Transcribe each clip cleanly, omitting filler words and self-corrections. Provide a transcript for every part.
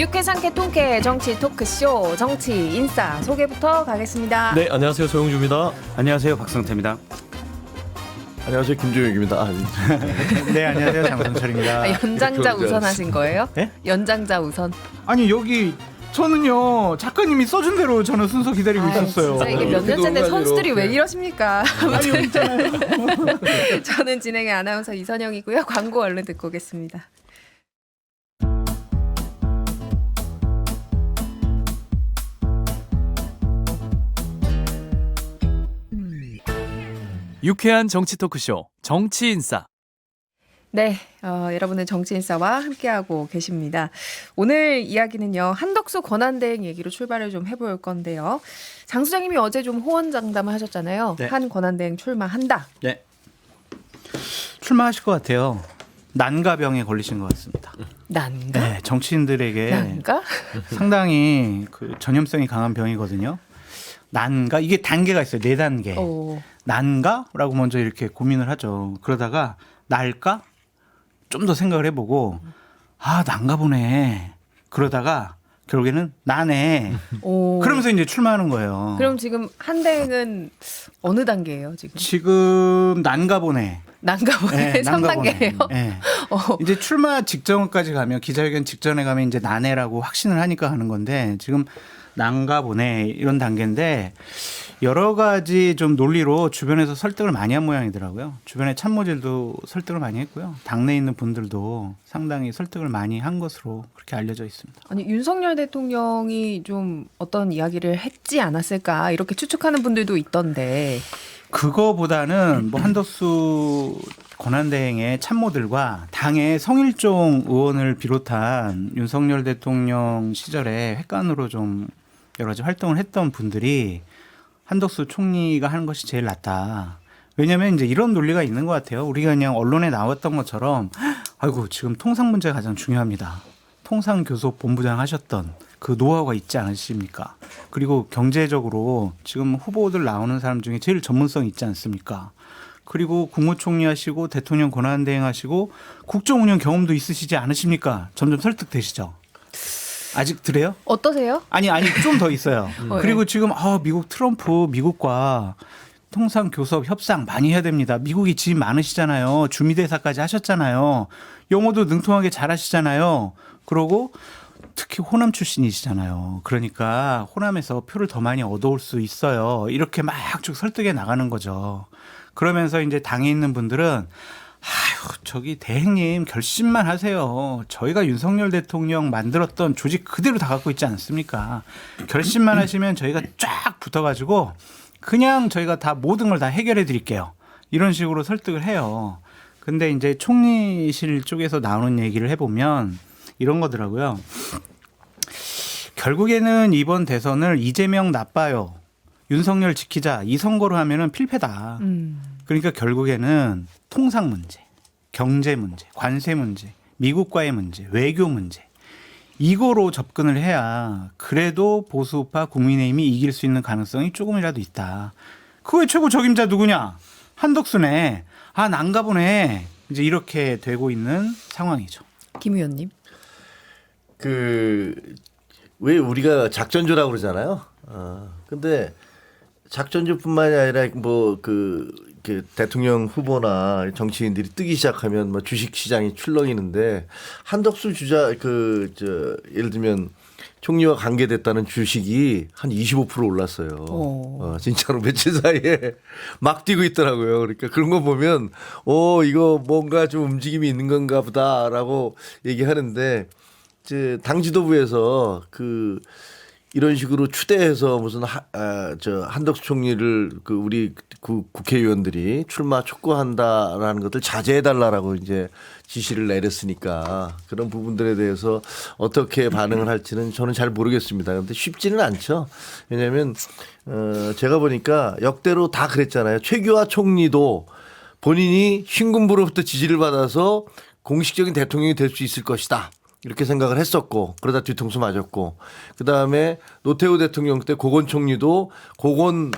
유쾌상쾌 통쾌 정치 토크쇼 정치 인싸 소개부터 가겠습니다. 네, 안녕하세요. 조영주입니다. 안녕하세요. 박성태입니다. 안녕하세요. 김종혁입니다. 네, 안녕하세요. 장성철입니다. 연장자 우선 하신 거예요? 네? 연장자 우선. 아니 여기 저는요 작가님이 써준 대로 저는 순서 기다리고 있었어요. 진짜 이게 몇 년째인데 선수들이 왜 이러십니까? 아니 있잖아요. 저는 진행의 아나운서 이선영이고요. 광고 얼른 듣고 오겠습니다. 유쾌한 정치 토크쇼 정치인싸. 네, 여러분은 정치인싸와 함께하고 계십니다. 오늘 이야기는요, 한덕수 권한대행 얘기로 출발을 좀 해볼 건데요. 장 수장님이 어제 좀 호언장담을 하셨잖아요. 네. 한 권한대행 출마한다. 네. 출마하실 것 같아요. 난가병에 걸리신 것 같습니다. 난가? 네, 정치인들에게 난가? 상당히 그 전염성이 강한 병이거든요. 난가 이게 단계가 있어요. 4단계. 오. 난가라고 먼저 이렇게 고민을 하죠. 그러다가 날까? 좀 더 생각을 해보고 난가 보네. 그러다가 결국에는 나네. 오. 그러면서 이제 출마하는 거예요. 그럼 지금 한대행은 어느 단계예요, 지금? 지금 난가 보네. 난가 보네. 3단계예요. 네. 이제 출마 직전까지 가면 기자회견 직전에 가면 이제 난해라고 확신을 하니까 하는 건데 지금 난가 보네 이런 단계인데 여러 가지 좀 논리로 주변에서 설득을 많이 한 모양이더라고요. 주변에 참모질도 설득을 많이 했고요. 당내에 있는 분들도 상당히 설득을 많이 한 것으로 그렇게 알려져 있습니다. 아니, 윤석열 대통령이 좀 어떤 이야기를 했지 않았을까 이렇게 추측하는 분들도 있던데. 그거보다는 뭐 한덕수 권한대행의 참모들과 당의 성일종 의원을 비롯한 윤석열 대통령 시절에 획관으로 좀 여러 가지 활동을 했던 분들이 한덕수 총리가 하는 것이 제일 낫다. 왜냐하면 이제 이런 논리가 있는 것 같아요. 우리가 그냥 언론에 나왔던 것처럼 아이고 지금 통상 문제가 가장 중요합니다. 통상교섭 본부장 하셨던 그 노하우가 있지 않으십니까? 그리고 경제적으로 지금 후보들 나오는 사람 중에 제일 전문성이 있지 않습니까? 그리고 국무총리 하시고 대통령 권한대행 하시고 국정운영 경험도 있으시지 않으십니까? 점점 설득되시죠? 아직 그래요? 어떠세요? 아니 좀 더 있어요. 그리고 지금 미국 트럼프 미국과 통상 교섭 협상 많이 해야 됩니다. 미국이 지인 많으시잖아요. 주미대사까지 하셨잖아요. 영어도 능통하게 잘하시잖아요. 그러고 특히 호남 출신이시잖아요. 그러니까 호남에서 표를 더 많이 얻어올 수 있어요. 이렇게 막 쭉 설득해 나가는 거죠. 그러면서 이제 당에 있는 분들은 저기 대행님 결심만 하세요. 저희가 윤석열 대통령 만들었던 조직 그대로 다 갖고 있지 않습니까? 결심만 하시면 저희가 쫙 붙어가지고 그냥 저희가 다 모든 걸 다 해결해 드릴게요. 이런 식으로 설득을 해요. 근데 이제 총리실 쪽에서 나오는 얘기를 해보면 이런 거더라고요. 결국에는 이번 대선을 이재명 나빠요. 윤석열 지키자. 이 선거로 하면은 필패다. 그러니까 결국에는 통상 문제, 경제 문제, 관세 문제, 미국과의 문제, 외교 문제 이거로 접근을 해야 그래도 보수파 국민의힘이 이길 수 있는 가능성이 조금이라도 있다. 그거의 최고 적임자 누구냐? 한덕수네. 난가 보네. 이제 이렇게 되고 있는 상황이죠. 김 의원님. 왜 우리가 작전조라고 그러잖아요. 근데 작전조뿐만이 아니라 대통령 후보나 정치인들이 뜨기 시작하면 뭐 주식 시장이 출렁이는데 한덕수 예를 들면 총리와 관계됐다는 주식이 한 25% 올랐어요. 진짜로 며칠 사이에 막 뛰고 있더라고요. 그러니까 그런 거 보면 이거 뭔가 좀 움직임이 있는 건가 보다라고 얘기하는데 이제 당 지도부에서 이런 식으로 추대해서 무슨 한덕수 총리를 우리 국회의원들이 출마 촉구한다라는 것들 자제해달라라고 이제 지시를 내렸으니까 그런 부분들에 대해서 어떻게 반응을 할지는 저는 잘 모르겠습니다. 그런데 쉽지는 않죠. 왜냐하면 제가 보니까 역대로 다 그랬잖아요. 최규하 총리도 본인이 신군부로부터 지지를 받아서 공식적인 대통령이 될 수 있을 것이다. 이렇게 생각을 했었고 그러다 뒤통수 맞았고 그다음에 노태우 대통령 때 고건 총리도 고건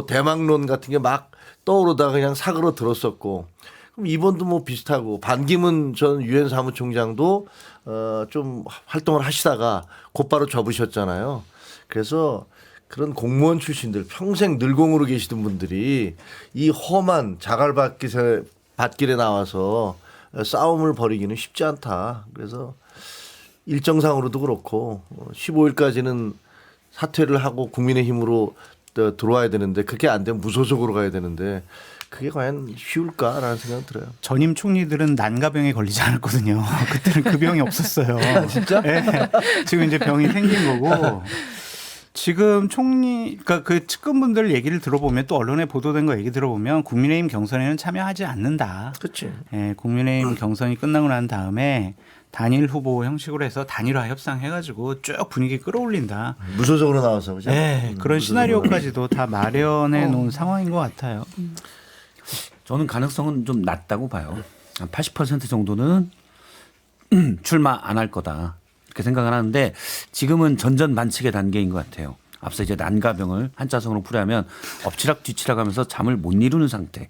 대망론 같은 게 막 떠오르다가 그냥 사그러 들었었고 그럼 이번도 뭐 비슷하고 반기문 전 유엔 사무총장도 좀 활동을 하시다가 곧바로 접으셨잖아요. 그래서 그런 공무원 출신들 평생 늘공으로 계시던 분들이 이 험한 자갈밭길에 나와서 싸움을 벌이기는 쉽지 않다. 그래서 일정상으로도 그렇고 15일까지는 사퇴를 하고 국민의힘으로 들어와야 되는데 그게 안 되면 무소속으로 가야 되는데 그게 과연 쉬울까라는 생각이 들어요. 전임 총리들은 난가병에 걸리지 않았거든요. 그때는 그 병이 없었어요. 진짜? 네. 지금 이제 병이 생긴 거고 지금 총리 그러니까 그 측근분들 얘기를 들어보면 또 언론에 보도된 거 얘기 들어보면 국민의힘 경선에는 참여하지 않는다. 그렇지. 예, 국민의힘 경선이 끝나고 난 다음에 단일 후보 형식으로 해서 단일화 협상해가지고 쭉 분위기 끌어올린다. 무소속으로 나와서 그죠? 네, 그런 시나리오까지도 다 마련해 놓은 상황인 것 같아요. 저는 가능성은 좀 낮다고 봐요. 한 80% 정도는 출마 안 할 거다 이렇게 생각을 하는데 지금은 전전반칙의 단계인 것 같아요. 앞서 이제 난가병을 한자성으로 풀이하면 엎치락 뒤치락 하면서 잠을 못 이루는 상태.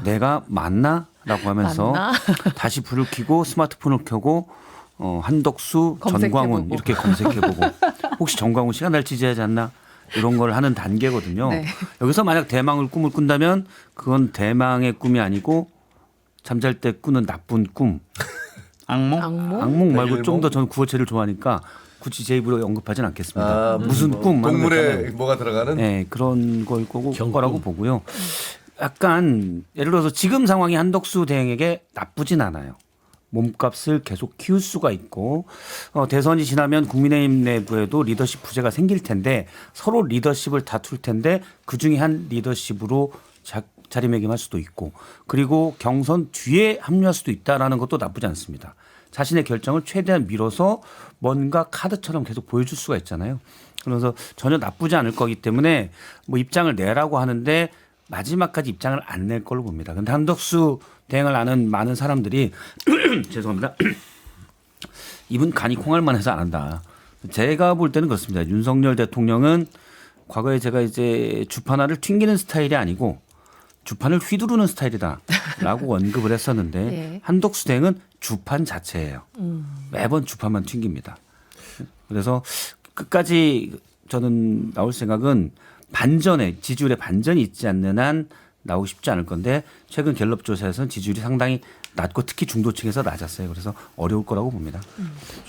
내가 맞나라고 하면서 맞나? 다시 불을 켜고 스마트폰을 켜고 한덕수, 검색해보고. 전광훈 이렇게 검색해보고 혹시 전광훈 씨가 날 지지하지 않나 이런 걸 하는 단계거든요. 네. 여기서 만약 대망을 꿈을 꾼다면 그건 대망의 꿈이 아니고 잠잘 때 꾸는 나쁜 꿈. 악몽? 악몽 말고 좀 더 저는 구어체를 좋아하니까 굳이 제 입으로 언급하진 않겠습니다. 아, 무슨 꿈 하는 동물에 거잖아요. 뭐가 들어가는? 네, 그런 걸 거라고 보고요. 약간 예를 들어서 지금 상황이 한덕수 대행에게 나쁘진 않아요. 몸값을 계속 키울 수가 있고 대선이 지나면 국민의힘 내부에도 리더십 부재가 생길 텐데 서로 리더십을 다툴 텐데 그중에 한 리더십으로 자리매김할 수도 있고 그리고 경선 뒤에 합류할 수도 있다라는 것도 나쁘지 않습니다. 자신의 결정을 최대한 미뤄서 뭔가 카드처럼 계속 보여줄 수가 있잖아요. 그래서 전혀 나쁘지 않을 거기 때문에 뭐 입장을 내라고 하는데 마지막까지 입장을 안 낼 걸로 봅니다. 그런데 한덕수 대행을 아는 많은 사람들이 죄송합니다. 이분 간이 콩알만 해서 안 한다. 제가 볼 때는 그렇습니다. 윤석열 대통령은 과거에 제가 이제 주판화를 튕기는 스타일이 아니고 주판을 휘두르는 스타일이다라고 언급을 했었는데 예. 한덕수 대행은 주판 자체예요. 매번 주판만 튕깁니다. 그래서 끝까지 저는 나올 생각은 반전에 지지율의 반전이 있지 않는 한 나오고 싶지 않을 건데 최근 갤럽 조사에서는 지지율이 상당히 낮고 특히 중도층에서 낮았어요. 그래서 어려울 거라고 봅니다.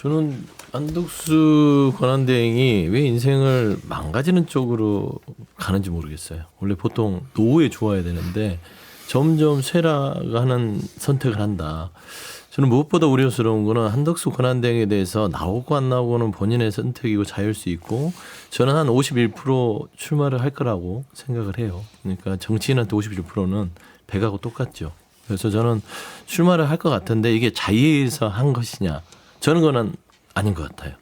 저는 안덕수 권한대행이 왜 인생을 망가지는 쪽으로 가는지 모르겠어요. 원래 보통 노후에 좋아야 되는데 점점 쇠락하는 선택을 한다. 저는 무엇보다 우려스러운 거는 한덕수 권한대행에 대해서 나오고 안 나오고는 본인의 선택이고 자유일 수 있고 저는 한 51% 출마를 할 거라고 생각을 해요. 그러니까 정치인한테 51%는 배가고 똑같죠. 그래서 저는 출마를 할 것 같은데 이게 자의에서 한 것이냐. 저는 그건 아닌 것 같아요.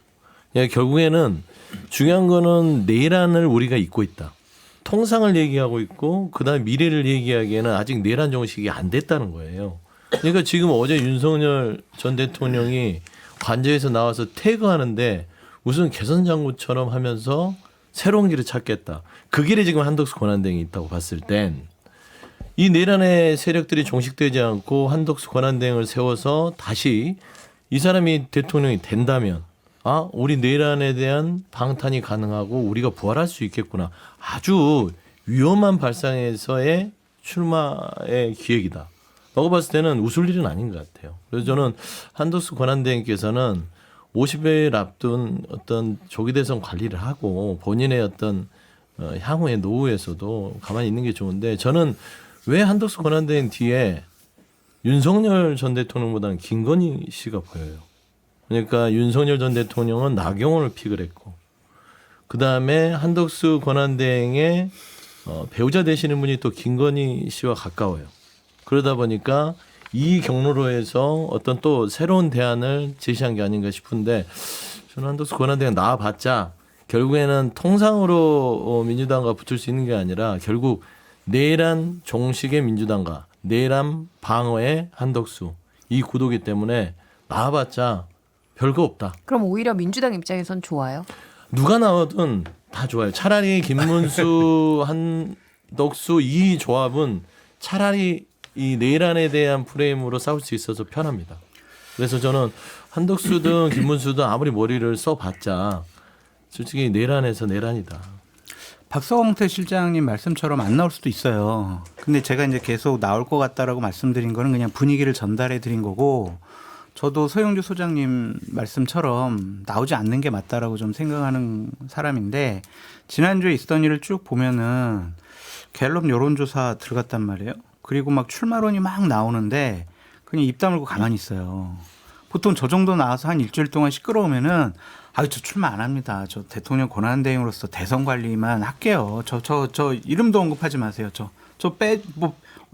그러니까 결국에는 중요한 거는 내란을 우리가 잊고 있다. 통상을 얘기하고 있고 그다음에 미래를 얘기하기에는 아직 내란 정식이 안 됐다는 거예요. 그러니까 지금 어제 윤석열 전 대통령이 관저에서 나와서 태그하는데 무슨 개선장구처럼 하면서 새로운 길을 찾겠다. 그 길에 지금 한덕수 권한대행이 있다고 봤을 땐 이 내란의 세력들이 종식되지 않고 한덕수 권한대행을 세워서 다시 이 사람이 대통령이 된다면 우리 내란에 대한 방탄이 가능하고 우리가 부활할 수 있겠구나. 아주 위험한 발상에서의 출마의 기획이다. 라고 봤을 때는 웃을 일은 아닌 것 같아요. 그래서 저는 한덕수 권한대행께서는 50일 앞둔 어떤 조기 대선 관리를 하고 본인의 어떤 향후의 노후에서도 가만히 있는 게 좋은데 저는 왜 한덕수 권한대행 뒤에 윤석열 전 대통령보다는 김건희 씨가 보여요. 그러니까 윤석열 전 대통령은 나경원을 픽을 했고 그다음에 한덕수 권한대행의 배우자 되시는 분이 또 김건희 씨와 가까워요. 그러다 보니까 이 경로로 해서 어떤 또 새로운 대안을 제시한 게 아닌가 싶은데 저는 한덕수 권한대행 나와봤자 결국에는 통상으로 민주당과 붙을 수 있는 게 아니라 결국 내란 종식의 민주당과 내란 방어의 한덕수 이 구도기 때문에 나와봤자 별거 없다. 그럼 오히려 민주당 입장에선 좋아요? 누가 나와든 다 좋아요. 차라리 김문수 한덕수 이 조합은 차라리 이 내란에 대한 프레임으로 싸울 수 있어서 편합니다. 그래서 저는 한덕수든 김문수든 아무리 머리를 써봤자 솔직히 내란에서 내란이다. 박성태 실장님 말씀처럼 안 나올 수도 있어요. 근데 제가 이제 계속 나올 것 같다라고 말씀드린 거는 그냥 분위기를 전달해 드린 거고, 저도 서영주 소장님 말씀처럼 나오지 않는 게 맞다라고 좀 생각하는 사람인데, 지난주에 있었던 일을 쭉 보면은 갤럽 여론조사 들어갔단 말이에요. 그리고 막 출마론이 막 나오는데 그냥 입 다물고 가만히 있어요. 보통 저 정도 나와서 한 일주일 동안 시끄러우면은 저 출마 안 합니다. 저 대통령 권한대행으로서 대선 관리만 할게요. 저 이름도 언급하지 마세요.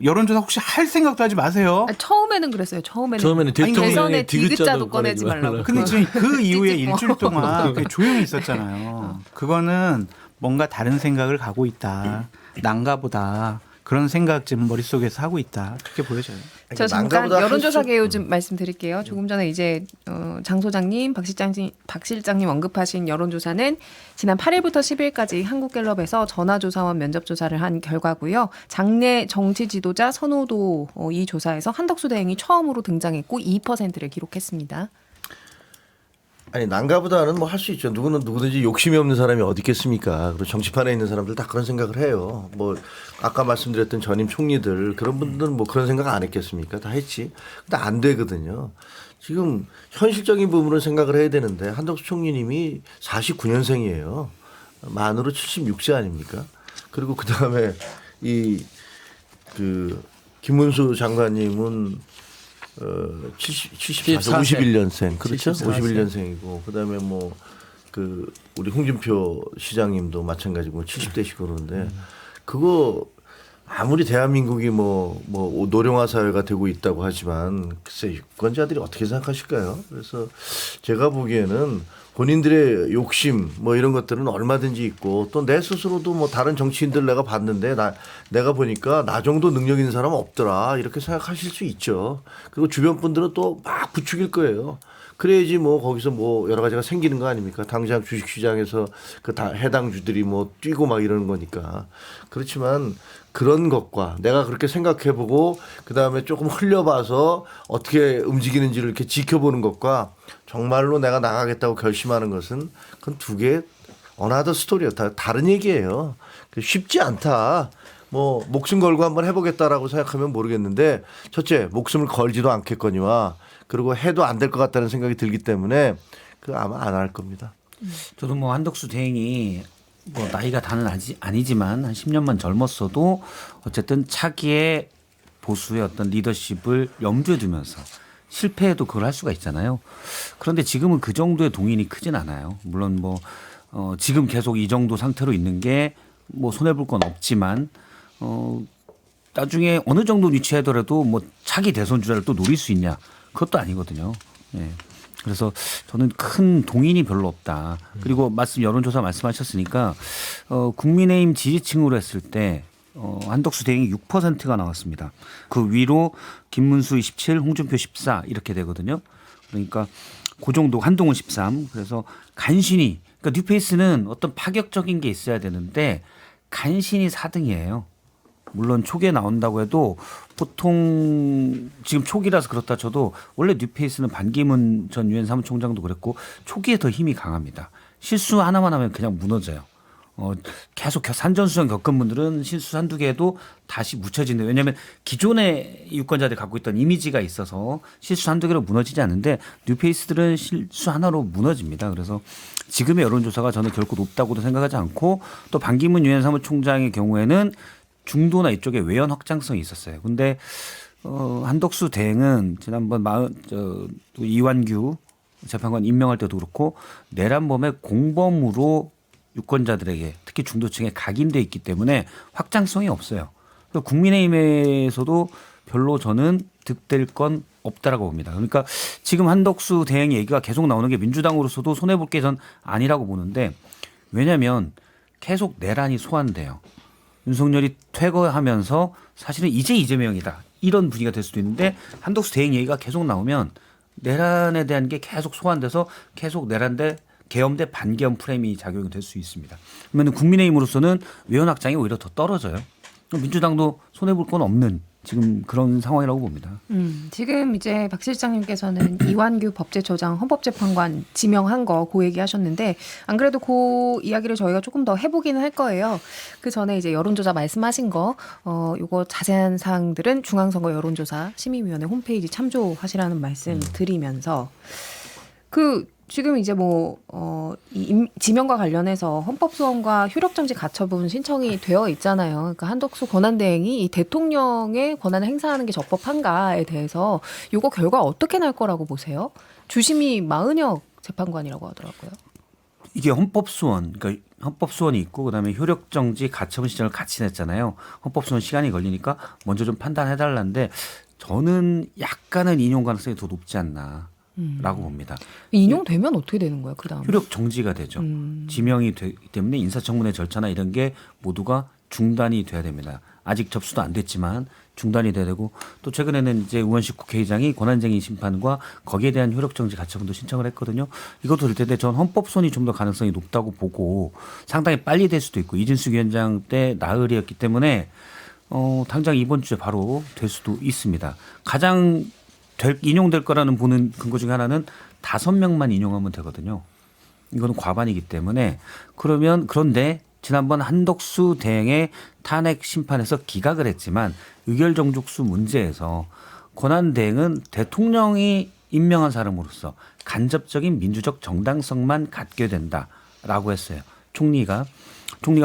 여론조사 혹시 할 생각도 하지 마세요. 처음에는 그랬어요. 처음에는 대통령의 대선에 디귿자도 디귿자도 꺼내지 말라고. 근데 지금 그 이후에 찌찌뽕. 일주일 동안 그냥 조용히 있었잖아요. 그거는 뭔가 다른 생각을 가고 있다. 난가 보다. 그런 생각 지금 머릿속에서 하고 있다. 그렇게 보여져요. 저 잠깐 여론조사 개요 좀 말씀드릴게요. 조금 전에 이제 장 소장님, 박 실장님 언급하신 여론조사는 지난 8일부터 10일까지 한국갤럽에서 전화조사원 면접조사를 한 결과고요. 장내 정치 지도자 선호도 이 조사에서 한덕수 대행이 처음으로 등장했고 2%를 기록했습니다. 아니 난가보다는 뭐 할 수 있죠. 누구든지 욕심이 없는 사람이 어디 있겠습니까? 그리고 정치판에 있는 사람들 다 그런 생각을 해요. 뭐 아까 말씀드렸던 전임 총리들 그런 분들은 뭐 그런 생각 안 했겠습니까? 다 했지. 근데 안 되거든요. 지금 현실적인 부분을 생각을 해야 되는데 한덕수 총리님이 49년생이에요. 만으로 76세 아닙니까? 그리고 그 다음에 김문수 장관님은 74세 51년생 그렇죠? 51년생이고 그다음에 우리 홍준표 시장님도 마찬가지고 70대시고 그러는데 그거 아무리 대한민국이 노령화 사회가 되고 있다고 하지만 글쎄 유권자들이 어떻게 생각하실까요? 그래서 제가 보기에는 본인들의 욕심 이런 것들은 얼마든지 있고 또 내 스스로도 다른 정치인들 내가 봤는데 내가 보니까 나 정도 능력 있는 사람은 없더라 이렇게 생각하실 수 있죠. 그리고 주변 분들은 또 막 부추길 거예요. 그래야지 거기서 여러 가지가 생기는 거 아닙니까? 당장 주식시장에서 해당 주들이 뛰고 막 이러는 거니까. 그렇지만 그런 것과 내가 그렇게 생각해보고 그다음에 조금 흘려봐서 어떻게 움직이는지를 이렇게 지켜보는 것과 정말로 내가 나가겠다고 결심하는 것은 그건 두 개의 어나더 스토리예요. 다른 얘기예요. 쉽지 않다. 목숨 걸고 한번 해보겠다라고 생각하면 모르겠는데 첫째 목숨을 걸지도 않겠거니와 그리고 해도 안 될 것 같다는 생각이 들기 때문에 아마 안 할 겁니다. 저도 한덕수 대행이 나이가 다는 아니지만 한 10년만 젊었어도 어쨌든 차기의 보수의 어떤 리더십을 염두에 두면서 실패해도 그걸 할 수가 있잖아요. 그런데 지금은 그 정도의 동인이 크진 않아요. 물론 지금 계속 이 정도 상태로 있는 게 손해볼 건 없지만 나중에 어느 정도 위치하더라도 차기 대선 주자를 또 노릴 수 있냐 그것도 아니거든요. 네. 그래서 저는 큰 동인이 별로 없다. 그리고 여론조사 말씀하셨으니까 국민의힘 지지층으로 했을 때 한덕수 대행이 6%가 나왔습니다. 그 위로 김문수 27, 홍준표 14 이렇게 되거든요. 그러니까 그 정도 한동훈 13. 그래서 간신히 그러니까 뉴페이스는 어떤 파격적인 게 있어야 되는데 간신히 4등이에요. 물론 초기에 나온다고 해도 보통 지금 초기라서 그렇다 쳐도 원래 뉴페이스는 반기문 전 유엔 사무총장도 그랬고 초기에 더 힘이 강합니다. 실수 하나만 하면 그냥 무너져요. 계속 산전수전 겪은 분들은 실수 한두 개 해도 다시 묻혀지는. 왜냐하면 기존의 유권자들이 갖고 있던 이미지가 있어서 실수 한두 개로 무너지지 않는데 뉴페이스들은 실수 하나로 무너집니다. 그래서 지금의 여론조사가 저는 결코 높다고도 생각하지 않고 또 반기문 유엔 사무총장의 경우에는 중도나 이쪽에 외연 확장성이 있었어요. 근데 한덕수 대행은 지난번 이완규 재판관 임명할 때도 그렇고 내란범의 공범으로 유권자들에게 특히 중도층에 각인돼 있기 때문에 확장성이 없어요. 국민의힘에서도 별로 저는 득될 건 없다라고 봅니다. 그러니까 지금 한덕수 대행 얘기가 계속 나오는 게 민주당으로서도 손해볼 게 전 아니라고 보는데 왜냐하면 계속 내란이 소환돼요. 윤석열이 퇴거하면서 사실은 이제 이재명이다. 이런 분위기가 될 수도 있는데 한덕수 대행 얘기가 계속 나오면 내란에 대한 게 계속 소환돼서 계속 내란 대 계엄 대 반계엄 프레임이 작용이 될 수 있습니다. 그러면 국민의힘으로서는 외연 확장이 오히려 더 떨어져요. 민주당도 손해볼 건 없는 지금 그런 상황이라고 봅니다. 지금 이제 박 실장님께서는 이완규 법제처장 헌법재판관 지명한 거 그 얘기하셨는데 안 그래도 그 이야기를 저희가 조금 더 해보기는 할 거예요. 그 전에 이제 여론조사 말씀하신 거 요거 자세한 사항들은 중앙선거 여론조사 심의위원회 홈페이지 참조하시라는 말씀 드리면서 지금 이제 이 지명과 관련해서 헌법소원과 효력정지 가처분 신청이 되어 있잖아요. 그러니까 한덕수 권한대행이 이 대통령의 권한을 행사하는 게 적법한가에 대해서 요거 결과 어떻게 날 거라고 보세요? 주심이 마은혁 재판관이라고 하더라고요. 이게 헌법소원, 그러니까 헌법소원이 있고 그다음에 효력정지 가처분 신청을 같이 냈잖아요. 헌법소원 시간이 걸리니까 먼저 좀 판단해달라는데 저는 약간은 인용 가능성이 더 높지 않나. 라고 봅니다. 인용되면 어떻게 되는 거예요? 그다음 효력 정지가 되죠. 지명이 되기 때문에 인사청문회 절차나 이런 게 모두가 중단이 돼야 됩니다. 아직 접수도 안 됐지만 중단이 돼야 되고 또 최근에는 이제 우원식 국회의장이 권한쟁의 심판과 거기에 대한 효력 정지 가처분도 신청을 했거든요. 이것도 될 텐데 전 헌법소원이 좀 더 가능성이 높다고 보고 상당히 빨리 될 수도 있고 이진숙 위원장 때 나흘이었기 때문에 당장 이번 주에 바로 될 수도 있습니다. 가장 인용될 거라는 보는 근거 중에 하나는 5명만 인용하면 되거든요. 이거는 과반이기 때문에 그런데 지난번 한덕수 대행의 탄핵 심판에서 기각을 했지만 의결 정족수 문제에서 권한 대행은 대통령이 임명한 사람으로서 간접적인 민주적 정당성만 갖게 된다라고 했어요. 총리가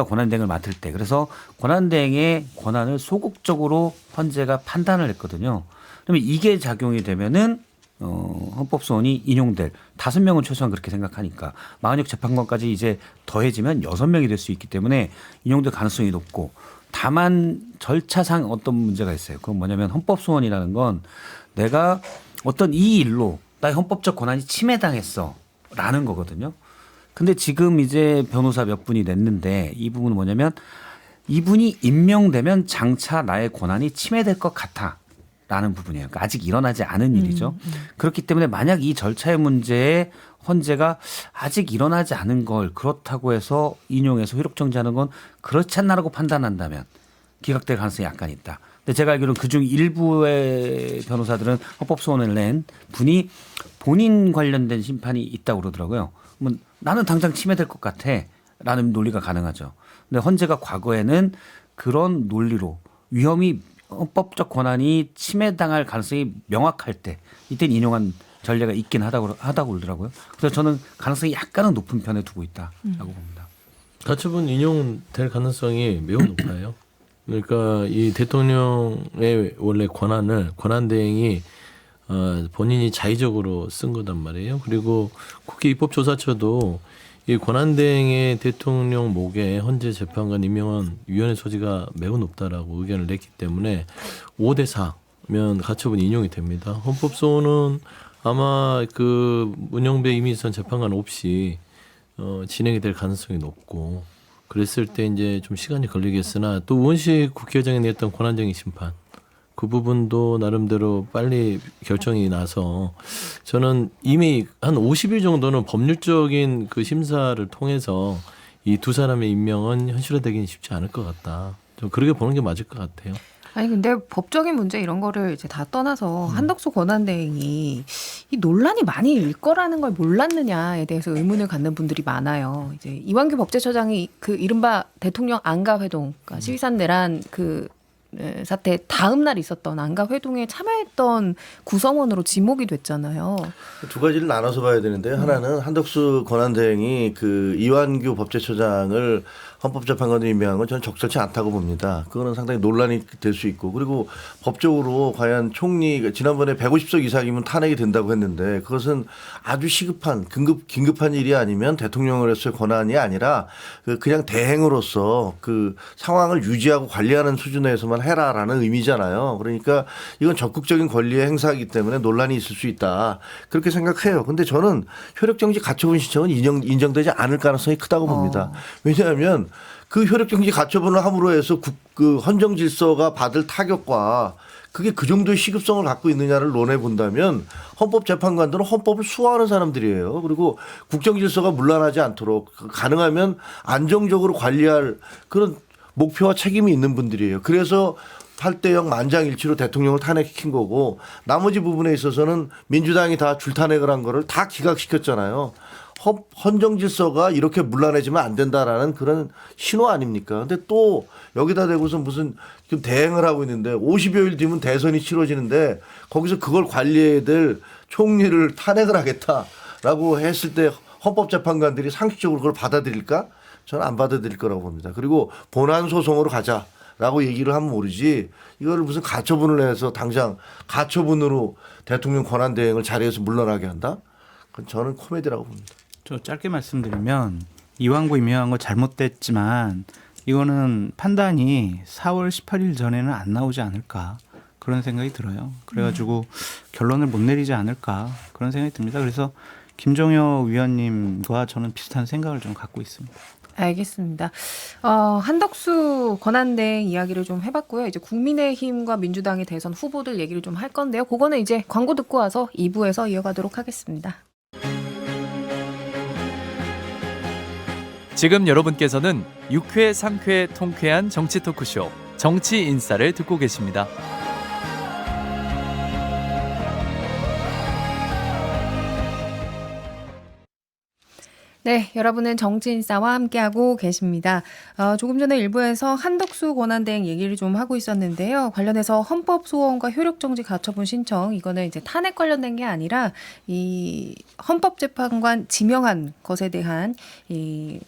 권한 대행을 맡을 때. 그래서 권한 대행의 권한을 소극적으로 헌재가 판단을 했거든요. 그러면 이게 작용이 되면은 헌법소원이 인용될 5명은 최소한 그렇게 생각하니까 마은혁 재판관까지 이제 더해지면 6명이 될 수 있기 때문에 인용될 가능성이 높고 다만 절차상 어떤 문제가 있어요. 그건 뭐냐면 헌법소원이라는 건 내가 어떤 이 일로 나의 헌법적 권한이 침해당했어라는 거거든요. 근데 지금 이제 변호사 몇 분이 냈는데 이 부분은 뭐냐면 이분이 임명되면 장차 나의 권한이 침해될 것 같아. 라는 부분이에요. 그러니까 아직 일어나지 않은 일이죠. 그렇기 때문에 만약 이 절차의 문제에 헌재가 아직 일어나지 않은 걸 그렇다고 해서 인용해서 효력정지하는 건 그렇지 않나라고 판단한다면 기각될 가능성이 약간 있다. 근데 제가 알기로는 그중 일부의 변호사들은 헌법소원을 낸 분이 본인 관련된 심판이 있다고 그러더라고요. 그러면 나는 당장 침해될 것 같아 라는 논리가 가능하죠. 근데 헌재가 과거에는 그런 논리로 위험이 헌법적 권한이 침해당할 가능성이 명확할 때 이때는 인용한 전례가 있긴 하다고 그러더라고요. 그래서 저는 가능성이 약간은 높은 편에 두고 있다라고 봅니다. 가처분 인용될 가능성이 매우 높아요. 그러니까 이 대통령의 원래 권한 대행이 본인이 자의적으로 쓴 거단 말이에요. 그리고 국회 입법조사처도 이 권한대행의 대통령 목에 헌재 재판관 임명한 위원회 소지가 매우 높다라고 의견을 냈기 때문에 5대 4면 가처분 인용이 됩니다. 헌법소원은 아마 그 문영배 이미선 재판관 없이 진행이 될 가능성이 높고 그랬을 때 이제 좀 시간이 걸리겠으나 또 우원식 국회의장이 냈던 권한쟁의 심판 그 부분도 나름대로 빨리 결정이 나서 저는 이미 한 50일 정도는 법률적인 그 심사를 통해서 이 두 사람의 임명은 현실화되기는 쉽지 않을 것 같다. 좀 그렇게 보는 게 맞을 것 같아요. 아니 근데 법적인 문제 이런 거를 이제 다 떠나서 한덕수 권한대행이 이 논란이 많이 일 거라는 걸 몰랐느냐에 대해서 의문을 갖는 분들이 많아요. 이제 이완규 법제처장이 그 이른바 대통령 안가 회동, 그러니까 시위산 내란 그 사태 다음 날 있었던 안가 회동에 참여했던 구성원으로 지목이 됐잖아요. 두 가지를 나눠서 봐야 되는데 하나는 한덕수 권한대행이 그 이완규 법제처장을 헌법재판관으로 임명한 건 저는 적절치 않다고 봅니다. 그거는 상당히 논란이 될 수 있고 그리고 법적으로 과연 총리 지난번에 150석 이상이면 탄핵이 된다고 했는데 그것은 아주 시급한 긴급한 일이 아니면 대통령으로서의 권한이 아니라 그냥 대행으로서 그 상황을 유지하고 관리하는 수준에서만 해라라는 의미잖아요. 그러니까 이건 적극적인 권리의 행사이기 때문에 논란이 있을 수 있다. 그렇게 생각해요. 근데 저는 효력정지 가처분 신청은 인정되지 않을 가능성이 크다고 봅니다. 왜냐하면 그 효력정지 가처분을 함으로 해서 그 헌정 질서가 받을 타격과 그게 그 정도의 시급성을 갖고 있느냐를 논해 본다면 헌법재판관들은 헌법을 수호하는 사람들이에요. 그리고 국정질서가 문란하지 않도록 가능하면 안정적으로 관리할 그런 목표와 책임이 있는 분들이에요. 그래서 8대 0 만장일치로 대통령을 탄핵시킨 거고 나머지 부분에 있어서는 민주당이 다 줄탄핵을 한 거를 다 기각시켰잖아요. 헌정 질서가 이렇게 문란해지면 안 된다라는 그런 신호 아닙니까? 근데 또 여기다 대고서 무슨 지금 대행을 하고 있는데 50여일 뒤면 대선이 치러지는데 거기서 그걸 관리해야 될 총리를 탄핵을 하겠다라고 했을 때 헌법재판관들이 상식적으로 그걸 받아들일까? 저는 안 받아들일 거라고 봅니다. 그리고 본안 소송으로 가자라고 얘기를 하면 모르지 이거를 무슨 가처분을 해서 당장 가처분으로 대통령 권한 대행을 자리에서 물러나게 한다? 그건 저는 코미디라고 봅니다. 저 짧게 말씀드리면 이완구 임명한 거 잘못됐지만 이거는 판단이 4월 18일 전에는 안 나오지 않을까 그런 생각이 들어요. 그래가지고 결론을 못 내리지 않을까 그런 생각이 듭니다. 그래서 김종혁 위원님과 저는 비슷한 생각을 좀 갖고 있습니다. 알겠습니다. 한덕수 권한대행 이야기를 좀 해봤고요. 이제 국민의힘과 민주당의 대선 후보들 얘기를 좀 할 건데요. 그거는 이제 광고 듣고 와서 2부에서 이어가도록 하겠습니다. 지금 여러분께서는 6회, 상쾌, 통쾌한 정치 토크쇼 정치 인싸를 듣고 계십니다. 네, 여러분은 정치인싸와 함께하고 계십니다. 조금 전에 일부에서 한덕수 권한대행 얘기를 좀 하고 있었는데요. 관련해서 헌법 소원과 효력정지 가처분 신청 이거는 이제 탄핵 관련된 게 아니라 이 헌법재판관 지명한 것에 대한 이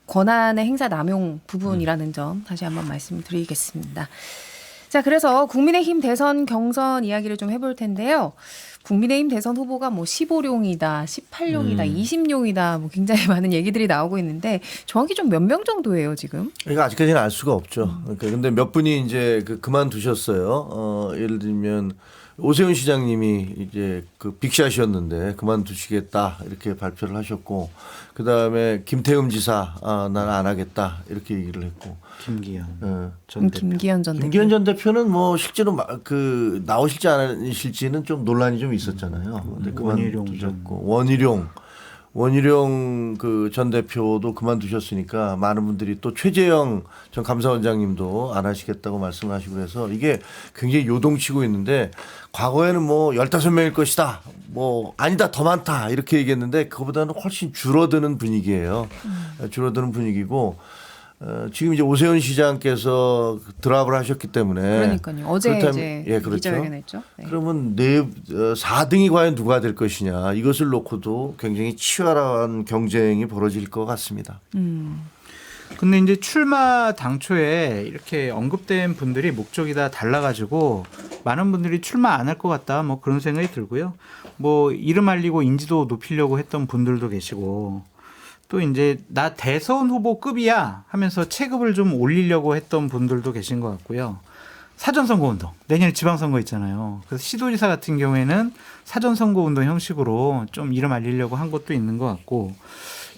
권한의 행사 남용 부분이라는 점 다시 한번 말씀드리겠습니다. 자, 그래서 국민의힘 대선 경선 이야기를 좀 해볼 텐데요. 국민의힘 대선 후보가 뭐 15룡이다, 18룡이다, 20룡이다, 뭐 굉장히 많은 얘기들이 나오고 있는데 정확히 좀 몇 명 정도예요 지금? 이거 아직까지는 알 수가 없죠. 그러니까 근데 몇 분이 이제 그만두셨어요. 예를 들면 오세훈 시장님이 이제 그 빅샷이었는데 그만두시겠다 이렇게 발표를 하셨고, 그 다음에 김태흠 지사 나는 안 하겠다 이렇게 얘기를 했고, 김기현 전 대표. 김기현 전 대표. 김기현 전 대표는 뭐 실제로 그 나오실지 안 하실지는 좀 논란이 좀 있었잖아요. 근데 그만두셨고 원희룡 그 전 대표도 그만두셨으니까 많은 분들이 또 최재형 전 감사원장님도 안 하시겠다고 말씀하시고 그래서 이게 굉장히 요동치고 있는데, 과거에는 뭐 15명일 것이다, 뭐 아니다 더 많다 이렇게 얘기했는데 그거보다는 훨씬 줄어드는 분위기예요. 줄어드는 분위기고, 지금 이제 오세훈 시장께서 드랍을 하셨기 때문에. 그러니까요. 어제 이제 그렇죠. 기자회견했죠. 네. 그러면 4등이 과연 누가 될 것이냐, 이것을 놓고도 굉장히 치열한 경쟁이 벌어질 것 같습니다. 근데 이제 출마 당초에 이렇게 언급된 분들이 목적이 다 달라가지고 많은 분들이 출마 안 할 것 같다 뭐 그런 생각이 들고요. 뭐 이름 알리고 인지도 높이려고 했던 분들도 계시고, 또 이제 나 대선 후보급이야 하면서 체급을 좀 올리려고 했던 분들도 계신 것 같고요. 사전선거운동, 내년에 지방선거 있잖아요. 그래서 시도지사 같은 경우에는 사전선거운동 형식으로 좀 이름 알리려고 한 것도 있는 것 같고,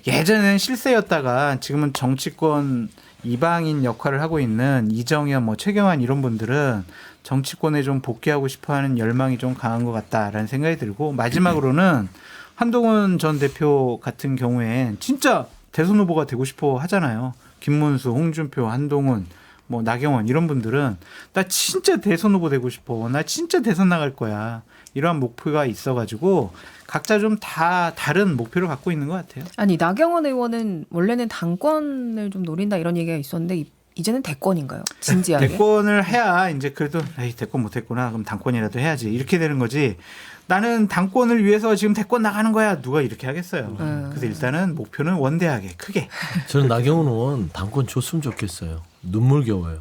예전에는 실세였다가 지금은 정치권 이방인 역할을 하고 있는 이정현, 뭐 최경환 이런 분들은 정치권에 좀 복귀하고 싶어하는 열망이 좀 강한 것 같다라는 생각이 들고, 마지막으로는 한동훈 전 대표 같은 경우엔 진짜 대선 후보가 되고 싶어 하잖아요. 김문수, 홍준표, 한동훈, 뭐 나경원 이런 분들은 나 진짜 대선 후보 되고 싶어, 나 진짜 대선 나갈 거야, 이러한 목표가 있어가지고 각자 좀 다 다른 목표를 갖고 있는 것 같아요. 아니, 나경원 의원은 원래는 당권을 좀 노린다 이런 얘기가 있었는데 이제는 대권인가요? 진지하게? 대권을 해야 이제 그래도 에이, 대권 못했구나, 그럼 당권이라도 해야지, 이렇게 되는 거지. 나는 당권을 위해서 지금 대권 나가는 거야, 누가 이렇게 하겠어요. 그래서 일단은 목표는 원대하게 크게. 저는 나경원 의원 당권 줬으면 좋겠어요. 눈물겨워요.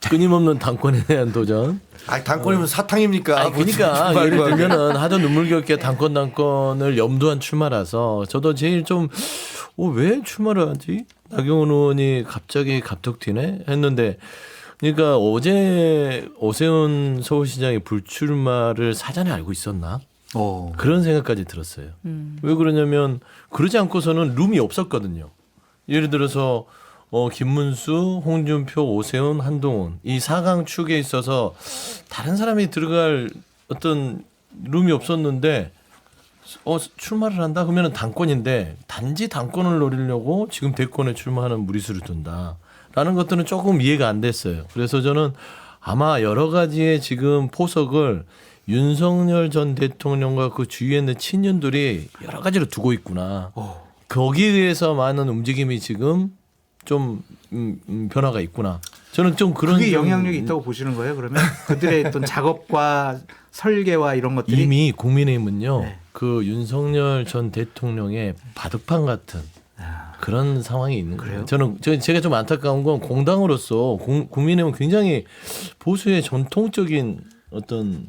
끊임없는 당권에 대한 도전. 당권이면 사탕입니까? 그러니까 예를 들면은 하도 눈물겹게 당권을 염두한 출마라서 저도 제일 좀 왜 출마를 하지? 나경원 의원이 갑자기 갑툭 튀네 했는데, 그러니까 어제 오세훈 서울시장이 불출마를 사전에 알고 있었나? 그런 생각까지 들었어요. 왜 그러냐면 그러지 않고서는 룸이 없었거든요. 예를 들어서 김문수, 홍준표, 오세훈, 한동훈 이 4강 축에 있어서 다른 사람이 들어갈 어떤 룸이 없었는데 출마를 한다 그러면 당권인데 단지 당권을 노리려고 지금 대권에 출마하는 무리수를 둔다라는 것들은 조금 이해가 안 됐어요. 그래서 저는 아마 여러 가지의 지금 포석을 윤석열 전 대통령과 그 주위에 있는 친윤들이 여러 가지로 두고 있구나. 거기에 의해서 많은 움직임이 지금 좀 변화가 있구나. 저는 좀 그런 그게 좀 영향력이 있다고 보시는 거예요? 그러면 그들의 어떤 작업과 설계와 이런 것들이 이미 국민의힘은요. 네. 그 윤석열 전 대통령의 바둑판 같은 그런 상황이 있는 거예요. 제가 좀 안타까운 건 공당으로서 국민의힘은 굉장히 보수의 전통적인 어떤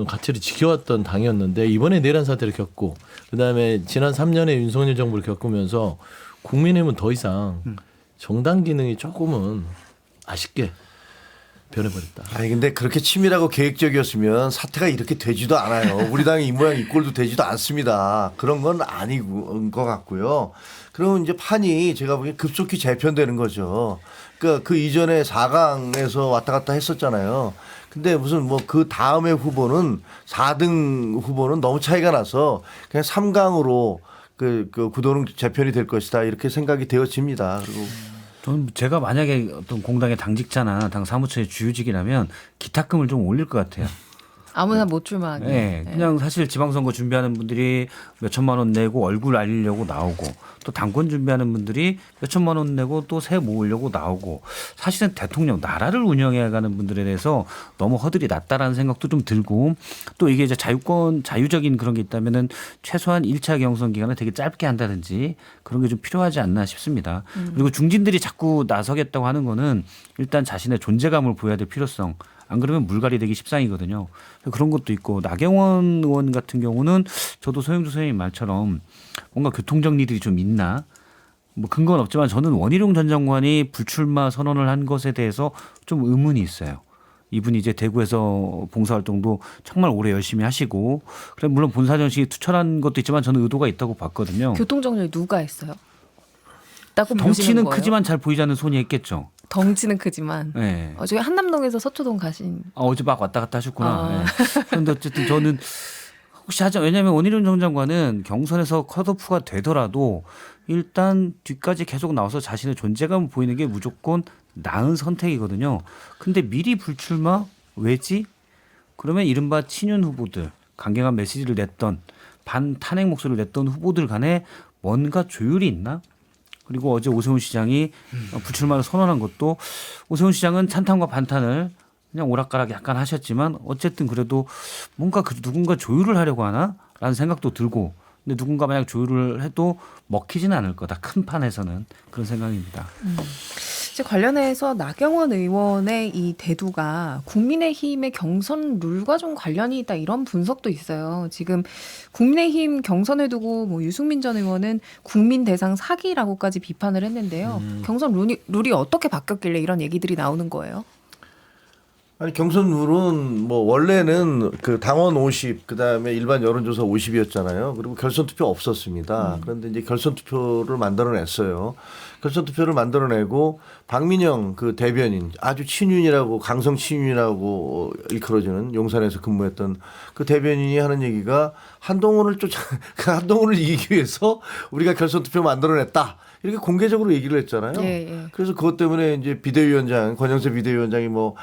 가치를 지켜왔던 당이었는데 이번에 내란 사태를 겪고 그다음에 지난 3년의 윤석열 정부를 겪으면서 국민의힘은 더 이상 정당 기능이 조금은 아쉽게 변해버렸다. 아니 근데 그렇게 치밀하고 계획적이었으면 사태가 이렇게 되지도 않아요. 우리 당이 이 모양 이 꼴도 되지도 않습니다. 그런 건 아닌 것 같고요. 그러면 이제 판이 제가 보기엔 급속히 재편되는 거죠. 그러니까 그 이전에 4강에서 왔다 갔다 했었잖아요. 근데 무슨 뭐 그 다음에 후보는 4등 후보는 너무 차이가 나서 그냥 3강으로 그 구도는 재편이 될 것이다 이렇게 생각이 되어집니다. 그리고 저는 제가 만약에 어떤 공당의 당직자나 당 사무처의 주요직이라면 기탁금을 좀 올릴 것 같아요. 아무나 못 출마하게. 네, 그냥 사실 지방선거 준비하는 분들이 몇 천만 원 내고 얼굴 알리려고 나오고 또 당권 준비하는 분들이 몇 천만 원 내고 또 새 모으려고 나오고 사실은 대통령 나라를 운영해가는 분들에 대해서 너무 허들이 낮다라는 생각도 좀 들고 또 이게 이제 자유적인 그런 게 있다면은 최소한 1차 경선 기간을 되게 짧게 한다든지 그런 게 좀 필요하지 않나 싶습니다. 그리고 중진들이 자꾸 나서겠다고 하는 거는 일단 자신의 존재감을 보여야 될 필요성. 안 그러면 물갈이 되기 십상이거든요. 그런 것도 있고 나경원 의원 같은 경우는 저도 소영주 선생님 말처럼 뭔가 교통정리들이 좀 있나 뭐 근거는 없지만 저는 원희룡 전 장관이 불출마 선언을 한 것에 대해서 좀 의문이 있어요. 이분이 이제 대구에서 봉사활동도 정말 오래 열심히 하시고 그래 물론 본사정식이 투철한 것도 있지만 저는 의도가 있다고 봤거든요. 교통정리 누가 했어요? 라고 보시는 덩치는 거예요? 크지만 잘 보이지 않는 손이 했겠죠. 덩치는 크지만. 네. 저기 한남동에서 서초동 가신. 어제 막 왔다 갔다 하셨구나. 아. 네. 그런데 어쨌든 저는 혹시 하자 왜냐하면 원희룡 전 장관은 경선에서 컷오프가 되더라도 일단 뒤까지 계속 나와서 자신의 존재감을 보이는 게 무조건 나은 선택이거든요. 근데 미리 불출마 왜지? 그러면 이른바 친윤 후보들 강경한 메시지를 냈던 반탄핵 목소리를 냈던 후보들 간에 뭔가 조율이 있나? 그리고 어제 오세훈 시장이 불출마를 선언한 것도 오세훈 시장은 찬탄과 반탄을 그냥 오락가락 약간 하셨지만 어쨌든 그래도 뭔가 누군가 조율을 하려고 하나라는 생각도 들고 근데 누군가 만약 조율을 해도 먹히지는 않을 거다. 큰 판에서는 그런 생각입니다. 이제 관련해서 나경원 의원의 이 대두가 국민의힘의 경선 룰과 좀 관련이 있다 이런 분석도 있어요. 지금 국민의힘 경선을 두고 뭐 유승민 전 의원은 국민 대상 사기라고까지 비판을 했는데요. 경선 룰이 어떻게 바뀌었길래 이런 얘기들이 나오는 거예요? 아니 경선 룰은 뭐 원래는 그 당원 50 그다음에 일반 여론조사 50이었잖아요. 그리고 결선 투표 없었습니다. 그런데 이제 결선 투표를 만들어냈어요. 결선 투표를 만들어내고 박민영 그 대변인 아주 친윤이라고 강성 친윤이라고 일컬어지는 용산에서 근무했던 그 대변인이 하는 얘기가 한동훈을 한동훈을 이기기 위해서 우리가 결선 투표 만들어냈다. 이렇게 공개적으로 얘기를 했잖아요. 예, 예. 그래서 그것 때문에 이제 비대위원장, 권영세 비대위원장이 뭐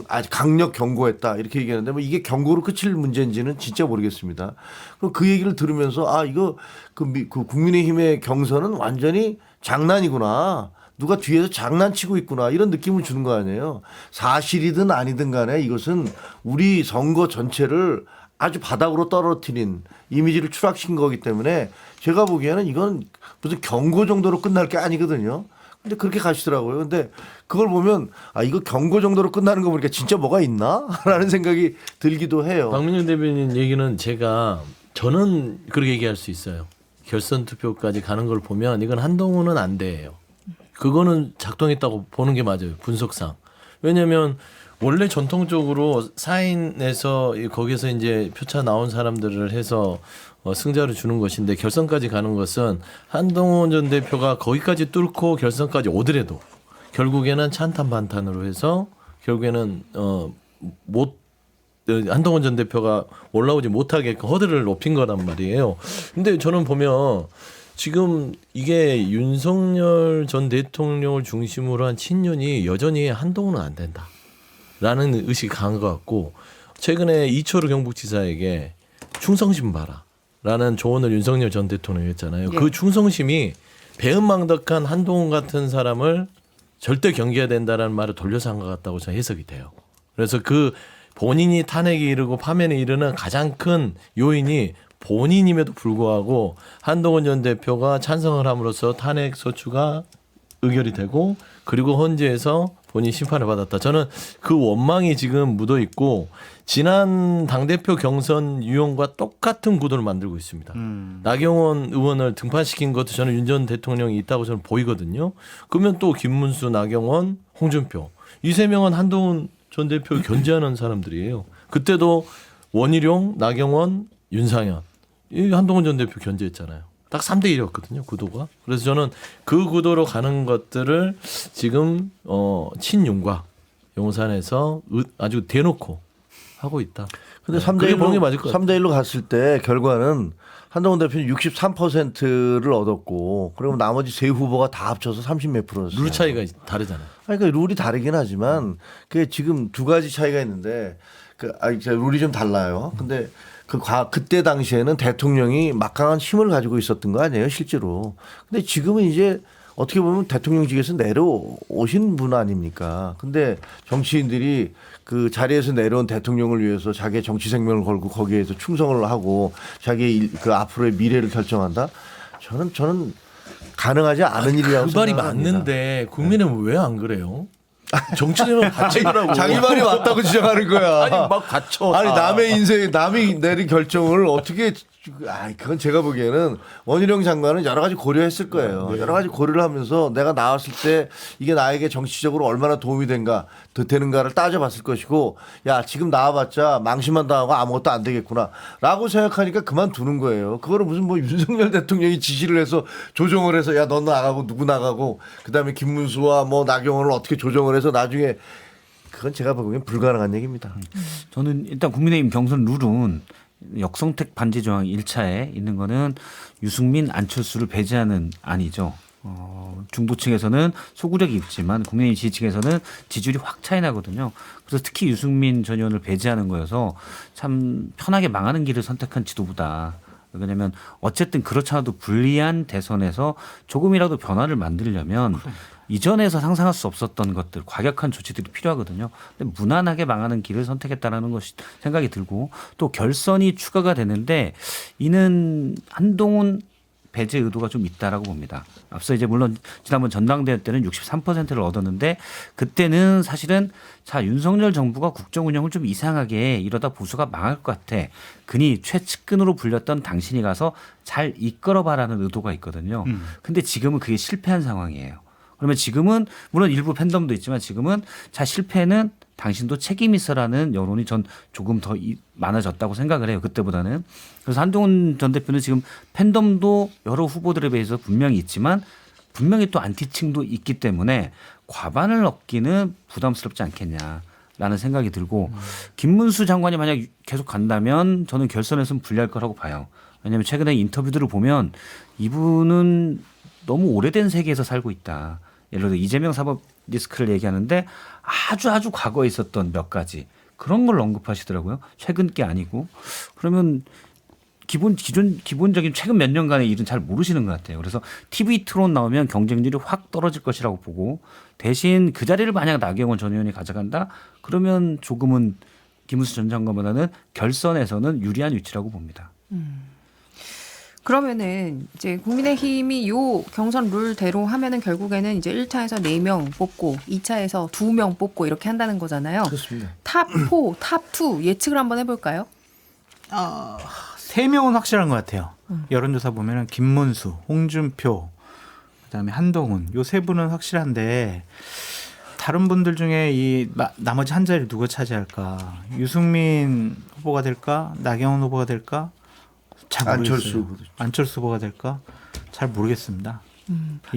아주 강력 경고했다 이렇게 얘기하는데 뭐 이게 경고로 그칠 문제인지는 진짜 모르겠습니다. 그럼 그 얘기를 들으면서 아 이거 그 국민의힘의 경선은 완전히 장난이구나. 누가 뒤에서 장난치고 있구나 이런 느낌을 주는 거 아니에요. 사실이든 아니든 간에 이것은 우리 선거 전체를 아주 바닥으로 떨어뜨린 이미지를 추락시킨 거기 때문에 제가 보기에는 이건 무슨 경고 정도로 끝날 게 아니거든요. 근데 그렇게 가시더라고요. 근데 그걸 보면 아 이거 경고 정도로 끝나는 거 보니까 진짜 뭐가 있나? 라는 생각이 들기도 해요. 박민영 대변인 얘기는 저는 그렇게 얘기할 수 있어요. 결선 투표까지 가는 걸 보면 이건 한동훈은 안 돼요. 그거는 작동했다고 보는 게 맞아요. 분석상. 왜냐하면 원래 전통적으로 사인에서 거기서 이제 표차 나온 사람들을 해서 승자를 주는 것인데 결선까지 가는 것은 한동훈 전 대표가 거기까지 뚫고 결선까지 오더라도 결국에는 찬탄 반탄으로 해서 결국에는 한동훈 전 대표가 올라오지 못하게 허들을 높인 거란 말이에요. 근데 저는 보면 지금 이게 윤석열 전 대통령을 중심으로 한 친윤이 여전히 한동훈은 안 된다. 라는 의식이 강한 것 같고 최근에 이철우 경북지사에게 충성심 봐라라는 조언을 윤석열 전 대통령이 했잖아요. 예. 그 충성심이 배은망덕한 한동훈 같은 사람을 절대 경계해야 된다라는 말을 돌려서 한 것 같다고 저는 해석이 돼요. 그래서 그 본인이 탄핵에 이르고 파면에 이르는 가장 큰 요인이 본인임에도 불구하고 한동훈 전 대표가 찬성을 함으로써 탄핵 소추가 의결이 되고 그리고 헌재에서 본인이 심판을 받았다. 저는 그 원망이 지금 묻어 있고 지난 당대표 경선 유형과 똑같은 구도를 만들고 있습니다. 나경원 의원을 등판시킨 것도 저는 윤 전 대통령이 있다고 저는 보이거든요. 그러면 또 김문수, 나경원, 홍준표 이 세 명은 한동훈 전 대표를 견제하는 사람들이에요. 그때도 원희룡, 나경원, 윤상현 이 한동훈 전 대표 견제했잖아요. 딱 3대 1이었거든요. 구도가. 그래서 저는 그 구도로 가는 것들을 지금 친윤과 용산에서 아주 대놓고 하고 있다. 근데 네, 3대 그게 보는 게 1로 맞을 것 같아요. 3대 1로 갔을 때 결과는 한동훈 대표는 63%를 얻었고 그리고 나머지 세 후보가 다 합쳐서 30몇 프로였어요. 룰 차이가 다르잖아요. 그러니까 룰이 다르긴 하지만 그게 지금 두 가지 차이가 있는데 룰이 좀 달라요. 근데 그때 당시에는 대통령이 막강한 힘을 가지고 있었던 거 아니에요, 실제로. 근데 지금은 이제 어떻게 보면 대통령직에서 내려오신 분 아닙니까? 근데 정치인들이 그 자리에서 내려온 대통령을 위해서 자기의 정치 생명을 걸고 거기에서 충성을 하고 자기의 그 앞으로의 미래를 결정한다? 저는 가능하지 않은 일이라고 그 말이 생각합니다. 맞는데 국민은 왜 안 그래요? 정치인은 받치더라고. 자기 말이 맞다고 주장하는 거야. 아니 막 받쳐. 아니 남의 인생 남이 내린 결정을 어떻게 그건 제가 보기에는 원희룡 장관은 여러 가지 고려했을 거예요. 여러 가지 고려를 하면서 내가 나왔을 때 이게 나에게 정치적으로 얼마나 도움이 되는가를 따져봤을 것이고 야 지금 나와봤자 망신만 당하고 아무것도 안 되겠구나라고 생각하니까 그만두는 거예요. 그거를 무슨 뭐 윤석열 대통령이 지시를 해서 조정을 해서 야 넌 나가고 누구 나가고 그다음에 김문수와 뭐 나경원을 어떻게 조정을 해서 나중에 그건 제가 보기엔 불가능한 얘기입니다. 저는 일단 국민의힘 경선 룰은 역성택 반지 조항 1차에 있는 거는 유승민, 안철수를 배제하는 안이죠. 중도층에서는 소구력이 있지만 국민의힘 지지층에서는 지지율이 확 차이 나거든요. 그래서 특히 유승민 전 의원을 배제하는 거여서 참 편하게 망하는 길을 선택한 지도부다. 왜냐하면 어쨌든 그렇지 않아도 불리한 대선에서 조금이라도 변화를 만들려면 이전에서 상상할 수 없었던 것들 과격한 조치들이 필요하거든요. 근데 무난하게 망하는 길을 선택했다라는 것이 생각이 들고 또 결선이 추가가 되는데 이는 한동훈 배제 의도가 좀 있다라고 봅니다. 앞서 이제 물론 지난번 전당대회 때는 63%를 얻었는데 그때는 사실은 자 윤석열 정부가 국정 운영을 좀 이상하게 이러다 보수가 망할 것 같아. 그니 최측근으로 불렸던 당신이 가서 잘 이끌어봐라는 의도가 있거든요. 근데 지금은 그게 실패한 상황이에요. 그러면 지금은 물론 일부 팬덤도 있지만 지금은 자 실패는 당신도 책임 있어라는 여론이 전 조금 더 많아졌다고 생각을 해요. 그때보다는. 그래서 한동훈 전 대표는 지금 팬덤도 여러 후보들에 비해서 분명히 있지만 분명히 또 안티층도 있기 때문에 과반을 얻기는 부담스럽지 않겠냐라는 생각이 들고 김문수 장관이 만약 계속 간다면 저는 결선에서는 불리할 거라고 봐요. 왜냐하면 최근에 인터뷰들을 보면 이분은 너무 오래된 세계에서 살고 있다. 예를 들어 이재명 사법 리스크를 얘기하는데 아주 과거에 있었던 몇 가지 그런 걸 언급하시더라고요. 최근 게 아니고. 그러면 기본적인 최근 몇 년간의 일은 잘 모르시는 것 같아요. 그래서 TV 토론 나오면 경쟁률이 확 떨어질 것이라고 보고 대신 그 자리를 만약 나경원 전 의원이 가져간다? 그러면 조금은 김문수 전 장관보다는 결선에서는 유리한 위치라고 봅니다. 그러면은 이제 국민의힘이 요 경선 룰대로 하면은 결국에는 이제 1차에서 4명 뽑고 2차에서 2명 뽑고 이렇게 한다는 거잖아요. 그렇습니다. 탑 4, 탑 2 예측을 한번 해볼까요? 3명은 확실한 것 같아요. 여론조사 보면은 김문수, 홍준표, 그다음에 한동훈 요 세 분은 확실한데 다른 분들 중에 이 나머지 한 자리를 누가 차지할까? 유승민 후보가 될까? 나경원 후보가 될까? 잘 모르겠어요. 안철수 후보가 될까? 잘 모르겠습니다.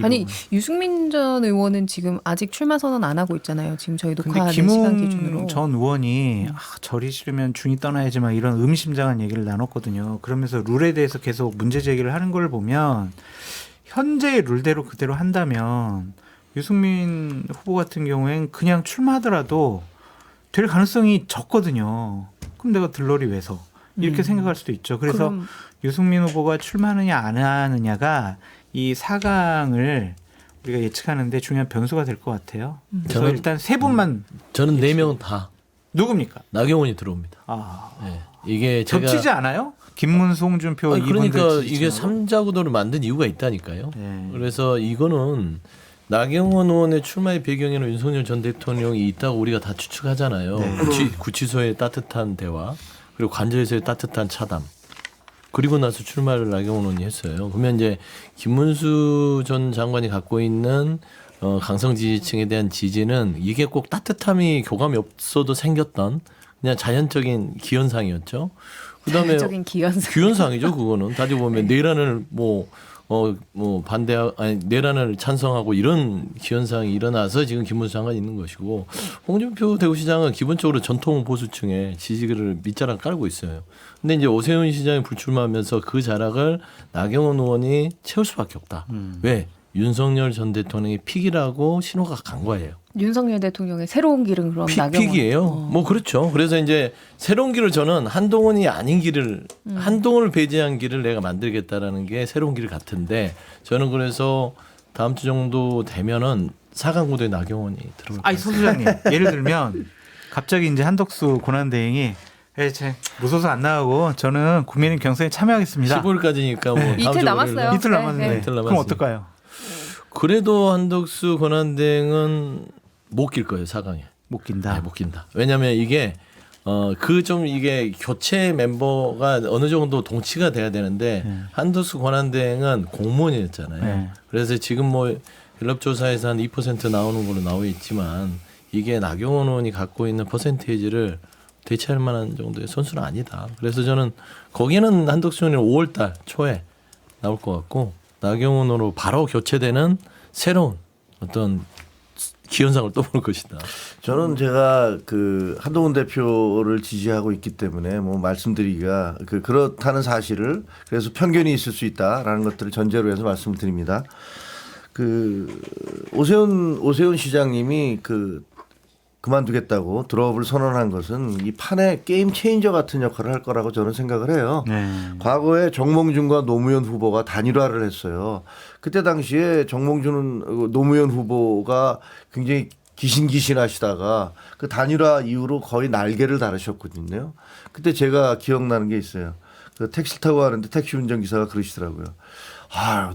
아니 유승민 전 의원은 지금 아직 출마 선언 안 하고 있잖아요. 지금 저희 근데 녹화하는 시간 김웅 기준으로. 전 의원이 저리 싫으면 중이 떠나야지만 이런 의미심장한 얘기를 나눴거든요. 그러면서 룰에 대해서 계속 문제 제기를 하는 걸 보면 현재의 룰대로 그대로 한다면 유승민 후보 같은 경우엔 그냥 출마하더라도 될 가능성이 적거든요. 그럼 내가 들러리 왜서 이렇게 생각할 수도 있죠. 그래서 그럼 유승민 후보가 출마하느냐 안 하느냐가 이 4강을 우리가 예측하는데 중요한 변수가 될 것 같아요. 그래서 저는- 일단 세 분만 저는 4명 다 누굽니까? 나경원이 들어옵니다. 아, 네. 이게 제가 겹치지 않아요? 김문수, 홍준표 아니, 이분들 그러니까 지지층하고? 이게 3자 구도를 만든 이유가 있다니까요. 네. 그래서 이거는 나경원 의원의 출마의 배경에는 윤석열 전 대통령이 있다고 우리가 다 추측하잖아요. 네. 구치소의 따뜻한 대화 그리고 관저에서의 따뜻한 차담. 그리고 나서 출마를 나경원 의원이 했어요. 그러면 이제 김문수 전 장관이 갖고 있는 강성 지지층에 대한 지지는 이게 꼭 따뜻함이 교감이 없어도 생겼던 그냥 자연적인 기현상이었죠. 그다음에 자연적인 기현상. 기현상이죠. 그거는 따지고 보면 내란을 내란을 찬성하고 이런 기현상이 일어나서 지금 김문수 장관이 있는 것이고 홍준표 대구시장은 기본적으로 전통 보수층의 지지를 밑자락 깔고 있어요. 근데 이제 오세훈 시장이 불출마하면서 그 자락을 나경원 의원이 채울 수밖에 없다. 왜? 윤석열 전 대통령의 픽이라고 신호가 간 거예요. 윤석열 대통령의 새로운 길은 그럼 나경원. 픽이에요. 뭐 그렇죠. 그래서 이제 새로운 길을 저는 한동훈이 아닌 길을 한동훈을 배제한 길을 내가 만들겠다라는 게 새로운 길 같은데 저는 그래서 다음 주 정도 되면은 4강 구도에 나경원이 들어올 아니 거예요. 서 소장님 예를 들면 갑자기 이제 한덕수 권한대행이 무소속 안 나가고 저는 국민의 경선에 참여하겠습니다. 15일까지니까 뭐 다음 이틀 주 남았어요. 월요일날. 이틀 남았는데 네. 이틀 그럼 남았으니까. 어떨까요? 그래도 한덕수 권한대행은 못 낄 거예요. 4강에. 못 낀다. 네, 못 낀다. 왜냐하면 이게 이게 교체 멤버가 어느 정도 동치가 돼야 되는데 한덕수 권한대행은 공무원이었잖아요. 네. 그래서 지금 뭐 연락조사에서 한 2% 나오는 걸로 나와 있지만 이게 나경원 의원이 갖고 있는 퍼센테이지를 대체할 만한 정도의 선수는 아니다. 그래서 저는 거기는 한덕수 의원이 5월달 초에 나올 것 같고 나경원으로 바로 교체되는 새로운 어떤 기현상을 또 볼 것이다. 저는 제가 그 한동훈 대표를 지지하고 있기 때문에 뭐 말씀드리기가 그렇다는 사실을 그래서 편견이 있을 수 있다라는 것들을 전제로 해서 말씀을 드립니다. 오세훈 시장님이 그만두겠다고 드롭을 선언한 것은 이 판에 게임 체인저 같은 역할을 할 거라고 저는 생각을 해요. 네. 과거에 정몽준과 노무현 후보가 단일화를 했어요. 그때 당시에 정몽준은 노무현 후보가 굉장히 기신기신하시다가 그 단일화 이후로 거의 날개를 달으셨거든요. 그때 제가 기억나는 게 있어요. 그 택시 타고 가는데 택시 운전기사가 그러시더라고요.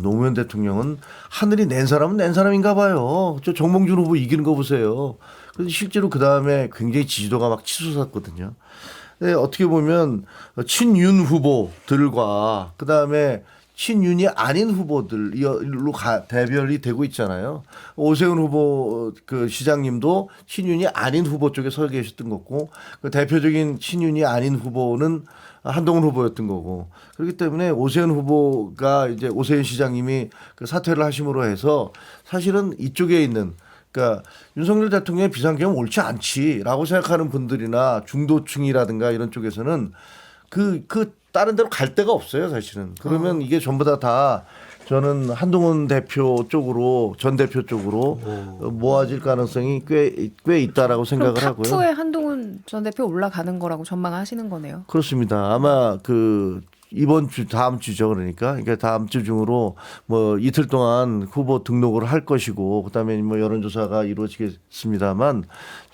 노무현 대통령은 하늘이 낸 사람은 낸 사람인가 봐요. 저 정몽준 후보 이기는 거 보세요. 그래서 실제로 그 다음에 굉장히 지지도가 막 치솟았거든요. 네, 어떻게 보면 친윤 후보들과 그 다음에 친윤이 아닌 후보들로 대별이 되고 있잖아요. 오세훈 후보 시장님도 친윤이 아닌 후보 쪽에 서 계셨던 거고 그 대표적인 친윤이 아닌 후보는 한동훈 후보였던 거고 그렇기 때문에 오세훈 후보가 이제 오세훈 시장님이 사퇴를 하심으로 해서 사실은 이쪽에 있는 그러니까 윤석열 대통령의 비상경험 옳지 않지라고 생각하는 분들이나 중도층이라든가 이런 쪽에서는 다른 데로 갈 데가 없어요, 사실은. 그러면 이게 전부 다 저는 한동훈 대표 쪽으로 전 대표 쪽으로 모아질 가능성이 꽤 있다라고 생각을 하고요. 탑2에 한동훈 전 대표 올라가는 거라고 전망하시는 거네요. 그렇습니다. 아마 이번 주 다음 주죠. 그러니까 다음 주 중으로 뭐 이틀 동안 후보 등록을 할 것이고 그다음에 뭐 여론조사가 이루어지겠습니다만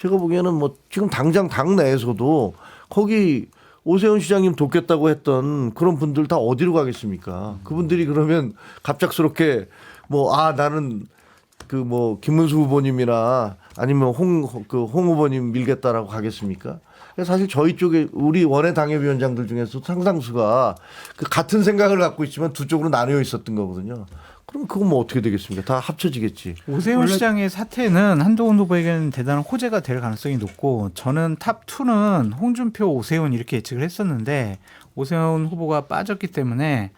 제가 보기에는 뭐 지금 당장 당 내에서도 거기 오세훈 시장님 돕겠다고 했던 그런 분들 다 어디로 가겠습니까? 그분들이 그러면 갑작스럽게 나는 김문수 후보님이나 아니면 홍 후보님 밀겠다라고 가겠습니까? 사실 저희 쪽에 우리 원외 당협위원장들 중에서 상당수가 같은 생각을 갖고 있지만 두 쪽으로 나뉘어 있었던 거거든요. 그럼 그건 뭐 어떻게 되겠습니까? 다 합쳐지겠지. 오세훈 시장의 사퇴는 한동훈 후보에게는 대단한 호재가 될 가능성이 높고 저는 탑2는 홍준표, 오세훈 이렇게 예측을 했었는데 오세훈 후보가 빠졌기 때문에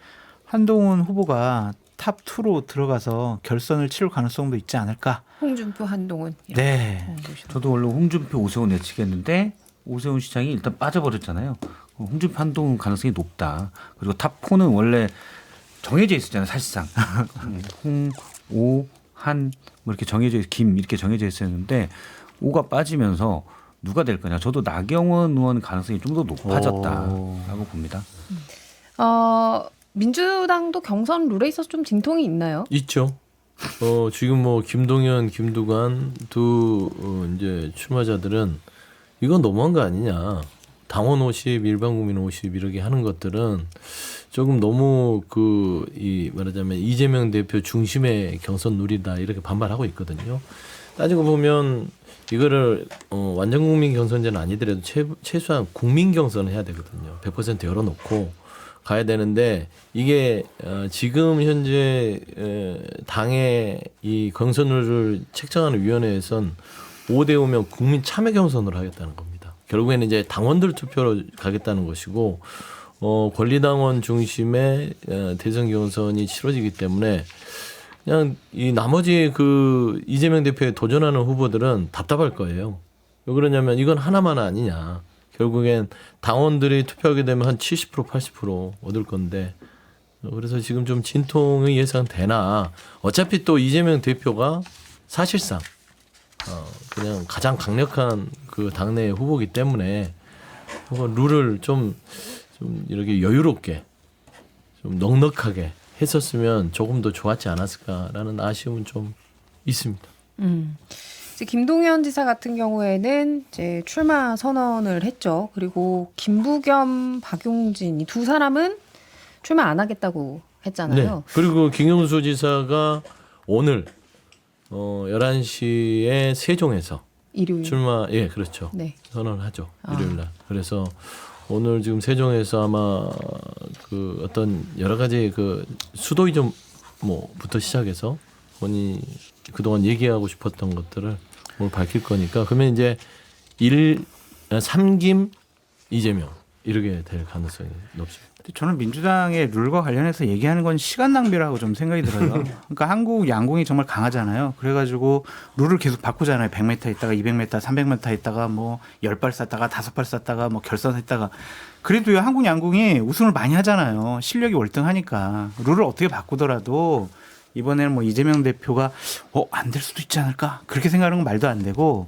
한동훈 후보가 탑2로 들어가서 결선을 치를 가능성도 있지 않을까. 홍준표, 한동훈. 네. 저도 원래 홍준표, 오세훈 예측했는데 오세훈 시장이 일단 빠져버렸잖아요. 홍준표, 한동훈 가능성이 높다. 그리고 탑4는 원래 정해져 있었잖아요, 사실상. 홍, 오, 한, 뭐 이렇게 정해져, 김 이렇게 정해져 있었는데, 오가 빠지면서 누가 될 거냐. 저도 나경원 의원 가능성이 좀 더 높아졌다라고 봅니다. 민주당도 경선 룰에 있어서 좀 진통이 있나요? 있죠. 지금 뭐 김동연, 김두관 두 이제 출마자들은 이건 너무한 거 아니냐. 당원 50, 일반 국민 50 이렇게 하는 것들은 조금 너무 말하자면 이재명 대표 중심의 경선 룰이다 이렇게 반발하고 있거든요. 따지고 보면 이거를 완전 국민 경선제는 아니더라도 최소한 국민 경선을 해야 되거든요. 100% 열어놓고 가야 되는데 이게 지금 현재 당의 이 경선룰을 책정하는 위원회에선 5대5면 국민 참여 경선으로 하겠다는 겁니다. 결국에는 이제 당원들 투표로 가겠다는 것이고 권리당원 중심의 대선 경선이 치러지기 때문에 그냥 이 나머지 이재명 대표에 도전하는 후보들은 답답할 거예요. 왜 그러냐면 이건 하나만 아니냐. 결국엔 당원들이 투표하게 되면 한 70% 80% 얻을 건데 그래서 지금 좀 진통이 예상되나 어차피 또 이재명 대표가 사실상 그냥 가장 강력한 당내 후보이기 때문에 룰을 좀 이렇게 여유롭게 좀 넉넉하게 했었으면 조금 더 좋았지 않았을까라는 아쉬움은 좀 있습니다. 이제 김동연 지사 같은 경우에는 이제 출마 선언을 했죠. 그리고 김부겸, 박용진 이 두 사람은 출마 안 하겠다고 했잖아요. 네. 그리고 김경수 지사가 오늘 11시에 세종에서 일요일. 출마 그렇죠. 네. 선언을 하죠. 일요일 날. 그래서 오늘 지금 세종에서 아마 어떤 여러 가지 수도 이전 뭐부터 시작해서 본인이 그동안 얘기하고 싶었던 것들을 오늘 밝힐 거니까 그러면 이제 3김 이재명 이렇게 될 가능성이 높습니다. 저는 민주당의 룰과 관련해서 얘기하는 건 시간 낭비라고 좀 생각이 들어요. 그러니까 한국 양궁이 정말 강하잖아요. 그래가지고 룰을 계속 바꾸잖아요. 100m 있다가 200m, 300m 있다가 뭐 10발 쐈다가 5발 쐈다가 뭐 결선했다가. 그래도 한국 양궁이 우승을 많이 하잖아요. 실력이 월등하니까. 룰을 어떻게 바꾸더라도 이번에는 뭐 이재명 대표가 안 될 수도 있지 않을까? 그렇게 생각하는 건 말도 안 되고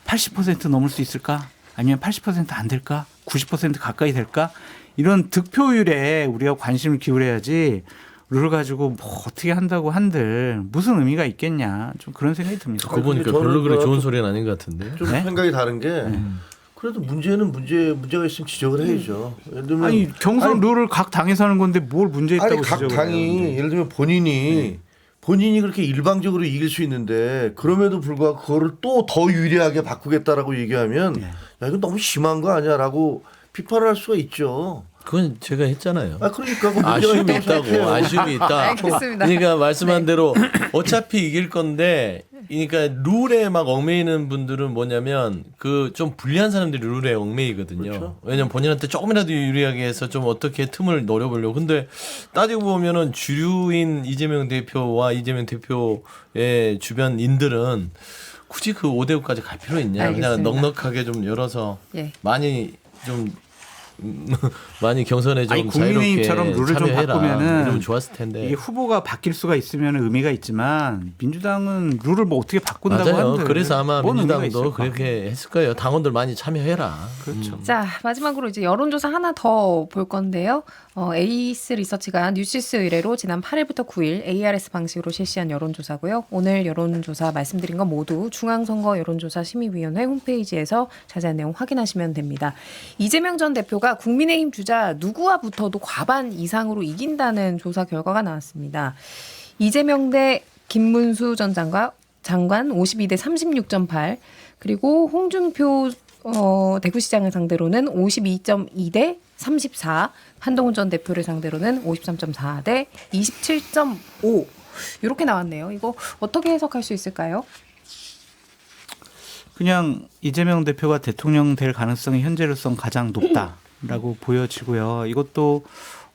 80% 넘을 수 있을까? 아니면 80%안 될까? 90% 가까이 될까? 이런 득표율에 우리가 관심을 기울여야지 룰을 가지고 뭐 어떻게 한다고 한들 무슨 의미가 있겠냐. 좀 그런 생각이 듭니다. 그거 보니까 별로 그렇게 좋은 소리는 아닌 것 같은데. 좀 네? 생각이 다른 게 그래도 문제가 있으면 지적을 해야죠. 예를 들면 아니 경선 룰을 각 당에서 하는 건데 뭘 문제 있다고 각 지적을 당이 해요. 예를 들면 본인이 그렇게 일방적으로 이길 수 있는데 그럼에도 불구하고 그거를 또 더 유리하게 바꾸겠다라고 얘기하면 야 이거 너무 심한 거 아니야라고 비판을 할 수가 있죠. 그건 제가 했잖아요. 그러니까 그 아쉬움이 있다고. 아쉬움이 있다. 알겠습니다. 그러니까 말씀한 대로 어차피 이길 건데 그러니까 룰에 막 얽매이는 분들은 뭐냐면 좀 불리한 사람들이 룰에 얽매이거든요. 그렇죠. 왜냐면 본인한테 조금이라도 유리하게 해서 좀 어떻게 틈을 노려보려고. 근데 따지고 보면은 주류인 이재명 대표와 이재명 대표의 주변인들은 굳이 5대5까지 갈 필요 있냐. 알겠습니다. 그냥 넉넉하게 좀 열어서 예. 많이 경선에 좀 아니, 국민의힘처럼 룰을 좀 참여해라. 바꾸면은 이러면 좋았을 텐데. 이게 후보가 바뀔 수가 있으면 의미가 있지만 민주당은 룰을 뭐 어떻게 바꾼다고 맞아요. 한들 그래서 아마 뭔 의미가 민주당도 있을까? 그렇게 했을 거예요. 당원들 많이 참여해라. 그렇죠. 자, 마지막으로 이제 여론조사 하나 더 볼 건데요. 에이스 리서치가 뉴시스 의뢰로 지난 8일부터 9일 ARS 방식으로 실시한 여론조사고요. 오늘 여론조사 말씀드린 건 모두 중앙선거 여론조사 심의위원회 홈페이지에서 자세한 내용 확인하시면 됩니다. 이재명 전 대표가 국민의힘 주자 누구와 붙어도 과반 이상으로 이긴다는 조사 결과가 나왔습니다. 이재명 대 김문수 전 장관 52대 36.8 그리고 홍준표 대구시장을 상대로는 52.2대 34, 한동훈 전 대표를 상대로는 53.4 대 27.5 이렇게 나왔네요. 이거 어떻게 해석할 수 있을까요? 그냥 이재명 대표가 대통령 될 가능성이 현재로선 가장 높다라고 보여지고요. 이것도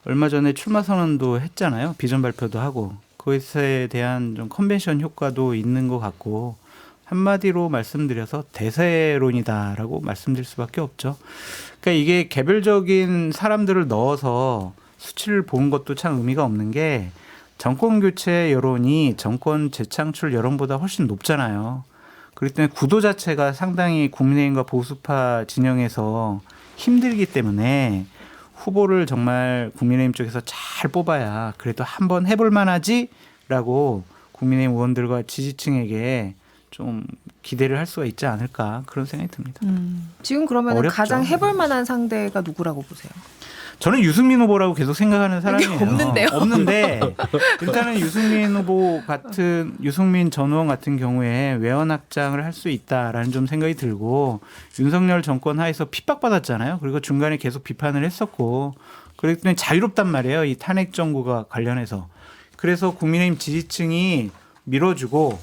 얼마 전에 출마 선언도 했잖아요. 비전 발표도 하고 그것에 대한 좀 컨벤션 효과도 있는 것 같고 한마디로 말씀드려서 대세론이다라고 말씀드릴 수밖에 없죠. 그러니까 이게 개별적인 사람들을 넣어서 수치를 본 것도 참 의미가 없는 게 정권 교체 여론이 정권 재창출 여론보다 훨씬 높잖아요. 그렇기 때문에 구도 자체가 상당히 국민의힘과 보수파 진영에서 힘들기 때문에 후보를 정말 국민의힘 쪽에서 잘 뽑아야 그래도 한번 해볼 만하지라고 국민의힘 의원들과 지지층에게 좀 기대를 할 수가 있지 않을까 그런 생각이 듭니다. 지금 그러면 어렵죠. 가장 해볼 만한 상대가 누구라고 보세요? 저는 유승민 후보라고 계속 생각하는 사람이에요. 없는데요? 없는데 일단은 유승민 전 의원 같은 경우에 외연 확장을 할 수 있다라는 좀 생각이 들고 윤석열 정권 하에서 핍박받았잖아요. 그리고 중간에 계속 비판을 했었고 그렇기 때문에 자유롭단 말이에요. 이 탄핵 정부가 관련해서. 그래서 국민의힘 지지층이 밀어주고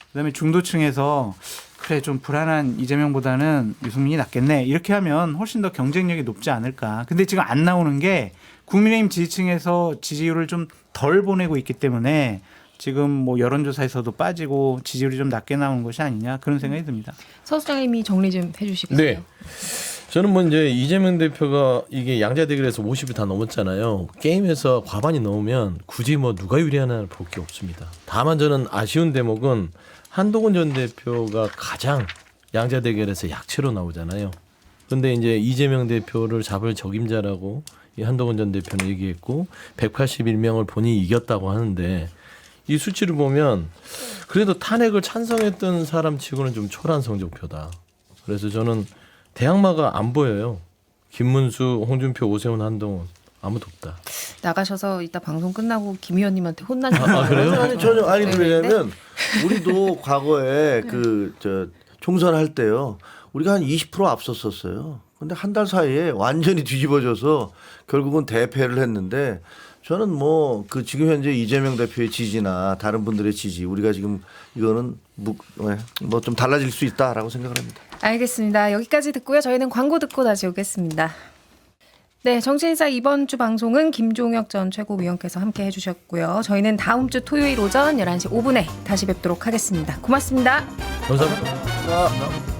그다음에 중도층에서 그래 좀 불안한 이재명보다는 유승민이 낫겠네 이렇게 하면 훨씬 더 경쟁력이 높지 않을까. 근데 지금 안 나오는 게 국민의힘 지지층에서 지지율을 좀 덜 보내고 있기 때문에 지금 뭐 여론조사에서도 빠지고 지지율이 좀 낮게 나오는 것이 아니냐 그런 생각이 듭니다. 서 수장님이 정리 좀 해주시겠어요? 네. 저는 뭐 이제 이재명 대표가 이게 양자 대결에서 50이 다 넘었잖아요. 게임에서 과반이 넘으면 굳이 뭐 누가 유리하나 볼 게 없습니다. 다만 저는 아쉬운 대목은 한동훈 전 대표가 가장 양자 대결에서 약체로 나오잖아요. 그런데 이제 이재명 대표를 잡을 적임자라고 이 한동훈 전 대표는 얘기했고 181명을 본인이 이겼다고 하는데 이 수치를 보면 그래도 탄핵을 찬성했던 사람치고는 좀 초라한 성적표다. 그래서 저는 대항마가 안 보여요. 김문수, 홍준표, 오세훈, 한동훈 아무도 없다. 나가셔서 이따 방송 끝나고 김 의원님한테 혼나지 그래요? 아니 전혀 아니 네, 왜냐면 우리도 과거에 총선할 때요. 우리가 한 20% 앞섰었어요. 근데 한 달 사이에 완전히 뒤집어져서 결국은 대패를 했는데 저는 뭐 지금 현재 이재명 대표의 지지나 다른 분들의 지지 우리가 지금 이거는 뭐 좀 달라질 수 있다라고 생각을 합니다. 알겠습니다. 여기까지 듣고요. 저희는 광고 듣고 다시 오겠습니다. 네, 정치인사 이번 주 방송은 김종혁 전 최고위원께서 함께 해주셨고요. 저희는 다음 주 토요일 오전 11시 5분에 다시 뵙도록 하겠습니다. 고맙습니다. 감사합니다.